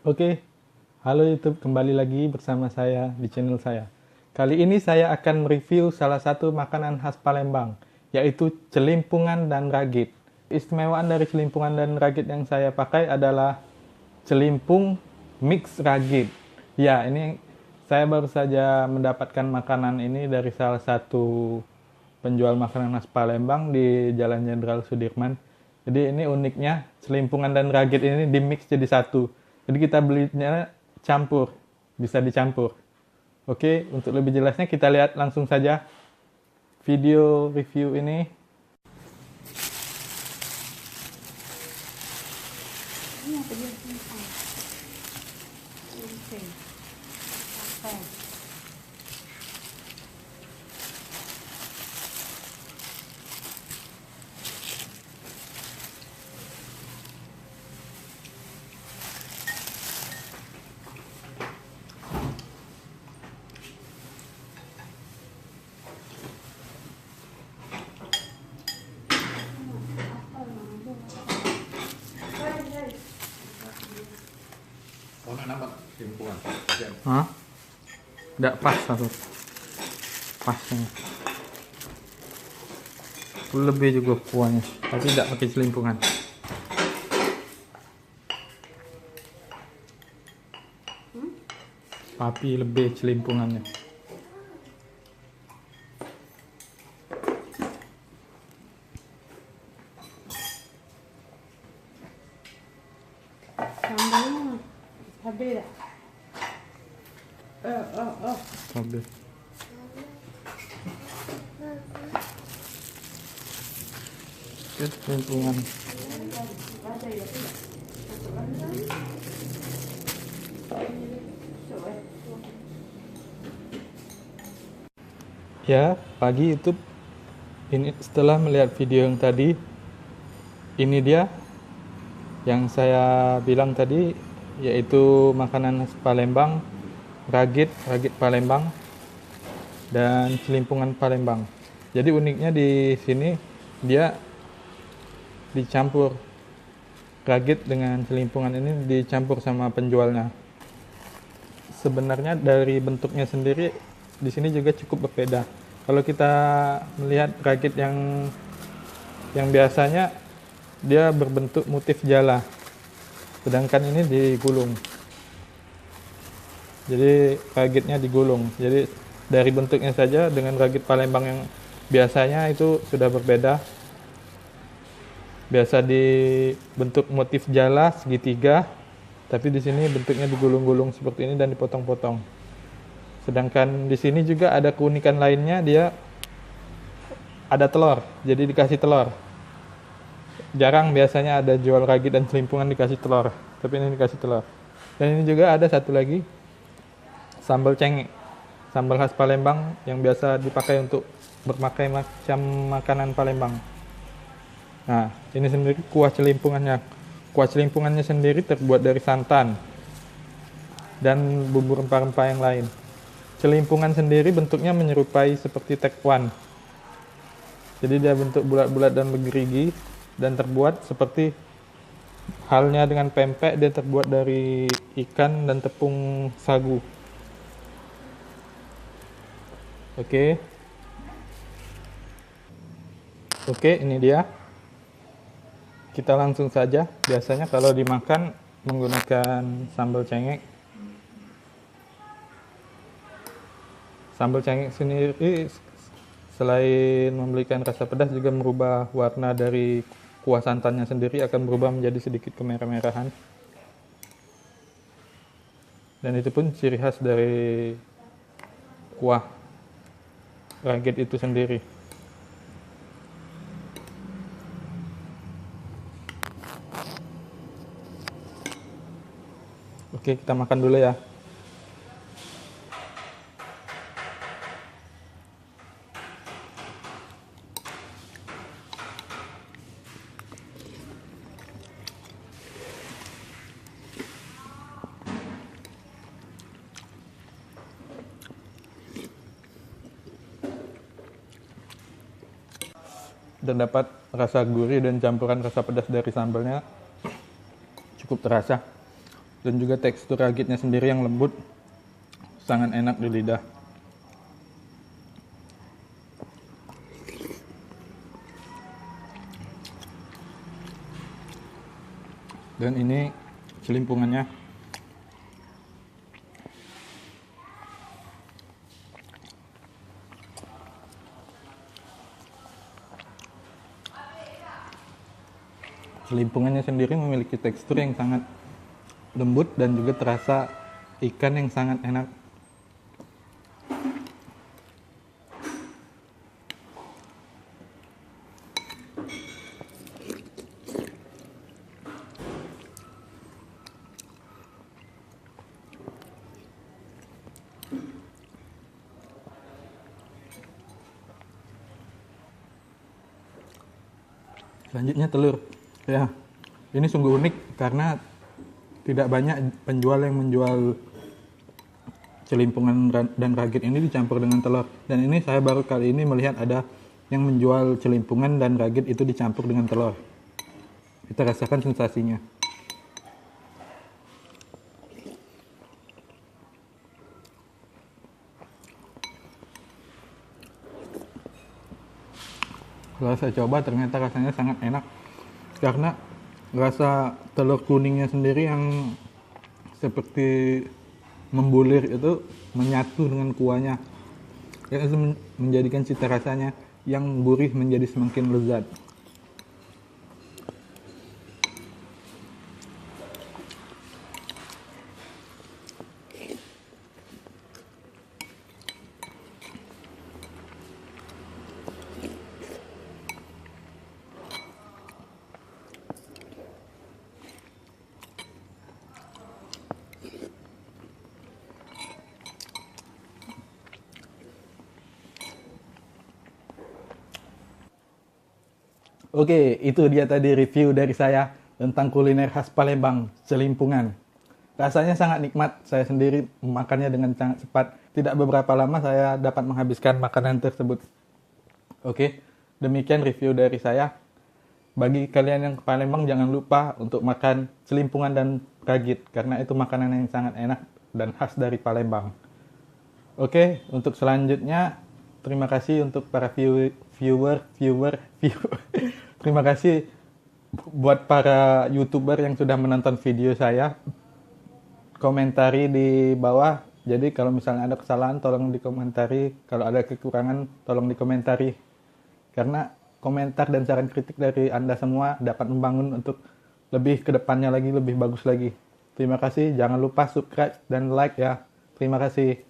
Oke, halo YouTube, kembali lagi bersama saya di channel saya. Kali ini saya akan mereview salah satu makanan khas Palembang, yaitu celimpungan dan ragit. Istimewaan dari celimpungan dan ragit yang saya pakai adalah celimpung mix ragit. Ya, ini saya baru saja mendapatkan makanan ini dari salah satu penjual makanan khas Palembang di Jalan Jenderal Sudirman. Jadi ini uniknya celimpungan dan ragit ini dimix jadi satu. Jadi kita belinya campur, bisa dicampur. Oke, untuk lebih jelasnya kita lihat langsung saja video review ini. Ini apa dia simpan? Oke. Apa? Oh, nak nampak timpuan. Hah? Tidak pas satu. Pasnya. Lebih juga kuahnya, tapi tidak pakai celimpungan. Tapi lebih celimpungannya. Sambalnya habis dah. Habis. Itu celimpungan. Ya, pagi itu ini setelah melihat video yang tadi, ini dia yang saya bilang tadi, yaitu makanan khas Palembang, ragit Palembang, dan celimpungan Palembang. Jadi uniknya di sini dia dicampur, ragit dengan celimpungan ini dicampur sama penjualnya. Sebenarnya dari bentuknya sendiri di sini juga cukup berbeda. Kalau kita melihat ragit yang biasanya dia berbentuk motif jala, sedangkan ini digulung. Jadi ragitnya digulung. Jadi dari bentuknya saja dengan ragit Palembang yang biasanya itu sudah berbeda. Biasa dibentuk motif jala segitiga, tapi di sini bentuknya digulung-gulung seperti ini dan dipotong-potong. Sedangkan di sini juga ada keunikan lainnya, dia ada telur, jadi dikasih telur. Jarang biasanya ada jual ragit dan celimpungan dikasih telur, tapi ini dikasih telur. Dan ini juga ada satu lagi, sambal cengek, sambal khas Palembang yang biasa dipakai untuk berbagai macam makanan Palembang. Nah, ini sendiri kuah celimpungannya. Kuah celimpungannya sendiri terbuat dari santan dan bumbu rempah-rempah yang lain. Celimpungan sendiri bentuknya menyerupai seperti tekwan. Jadi dia bentuk bulat-bulat dan bergerigi dan terbuat seperti halnya dengan pempek, dia terbuat dari ikan dan tepung sagu. Oke. Oke, ini dia. Kita langsung saja. Biasanya kalau dimakan menggunakan sambal cengek. Sambal cengek sendiri selain memberikan rasa pedas juga merubah warna dari kuah santannya sendiri, akan berubah menjadi sedikit kemerah-merahan. Dan itu pun ciri khas dari kuah ragit itu sendiri. Oke, kita makan dulu ya. Terdapat rasa gurih dan campuran rasa pedas dari sambalnya cukup terasa. Dan juga tekstur ragitnya sendiri yang lembut, sangat enak di lidah. Dan ini celimpungannya. Celimpungannya sendiri memiliki tekstur yang sangat lembut dan juga terasa ikan yang sangat enak. Selanjutnya telur. Ya, ini sungguh unik karena tidak banyak penjual yang menjual celimpungan dan ragit ini dicampur dengan telur. Dan ini saya baru kali ini melihat ada yang menjual celimpungan dan ragit itu dicampur dengan telur. Kita rasakan sensasinya. Kalau saya coba ternyata rasanya sangat enak karena rasa telur kuningnya sendiri yang seperti membulir itu menyatu dengan kuahnya, yang itu menjadikan cita rasanya yang gurih menjadi semakin lezat. Oke, itu dia tadi review dari saya tentang kuliner khas Palembang, celimpungan. Rasanya sangat nikmat, saya sendiri memakannya dengan sangat cepat. Tidak beberapa lama saya dapat menghabiskan makanan tersebut. Oke, demikian review dari saya. Bagi kalian yang ke Palembang, jangan lupa untuk makan celimpungan dan ragit, karena itu makanan yang sangat enak dan khas dari Palembang. Oke, untuk selanjutnya, terima kasih untuk para viewer. Terima kasih buat para YouTuber yang sudah menonton video saya. Komentari di bawah. Jadi kalau misalnya ada kesalahan tolong dikomentari. Kalau ada kekurangan tolong dikomentari. Karena komentar dan saran kritik dari Anda semua dapat membangun untuk lebih ke depannya lagi, lebih bagus lagi. Terima kasih. Jangan lupa subscribe dan like ya. Terima kasih.